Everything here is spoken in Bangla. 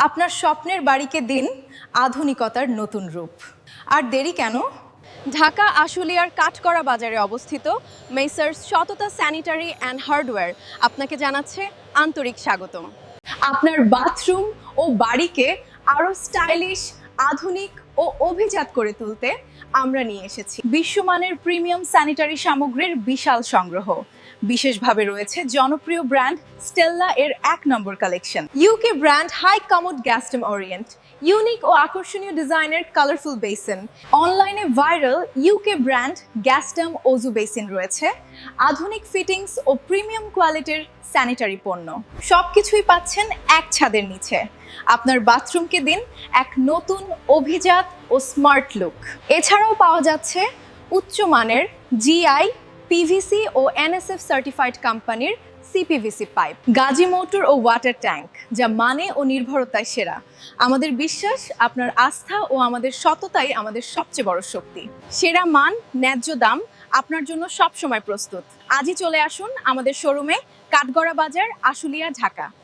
আপনার স্বপ্নের বাড়িকে দিন আধুনিকতার নতুন রূপ। আর দেরি কেন? ঢাকা আশুলিয়ার কাঠকড়া বাজারে অবস্থিত মেসার্স সততা স্যানিটারি অ্যান্ড হার্ডওয়্যার আপনাকে জানাচ্ছে আন্তরিক স্বাগতম। আপনার বাথরুম ও বাড়িকে আরও স্টাইলিশ, আধুনিক ও অভিজাত করে তুলতে আমরা নিয়ে এসেছি বিশ্বমানের প্রিমিয়াম স্যানিটারি সামগ্রীর বিশাল সংগ্রহ। বিশেষভাবে রয়েছে জনপ্রিয় ব্র্যান্ড স্টেল্লা এর 1 নম্বর collection, UK brand high commode গ্যাস্টম ওরিয়েন্ট, ইউনিক ও আকর্ষণীয় ডিজাইনের কালারফুল বেসিন, অনলাইনে ভাইরাল ইউকে ব্র্যান্ড গ্যাস্টম ওজু বেসিন রয়েছে, আধুনিক ফিটিংস ও প্রিমিয়াম কোয়ালিটির স্যানিটারি পণ্য। সবকিছুই পাচ্ছেন এক ছাদের নিচে। আপনার বাথরুমকে দিন এক নতুন অভিজাত ও স্মার্ট লুক। এছাড়াও পাওয়া যাচ্ছে উচ্চমানের জিআই, পিভিসি ও এনএসএফ সার্টিফাইড কোম্পানির সিপিভিসি পাইপ, গাজী মোটর ও ওয়াটার ট্যাঙ্ক, যা মানে ও নির্ভরতায় সেরা। আমাদের বিশ্বাস, আপনার আস্থা ও আমাদের সততাই আমাদের সবচেয়ে বড় শক্তি। সেরা মান, ন্যায্য দাম আপনার জন্য সবসময় প্রস্তুত। আজই চলে আসুন আমাদের শোরুমে, কাঠগড়া বাজার, আশুলিয়া, ঢাকা।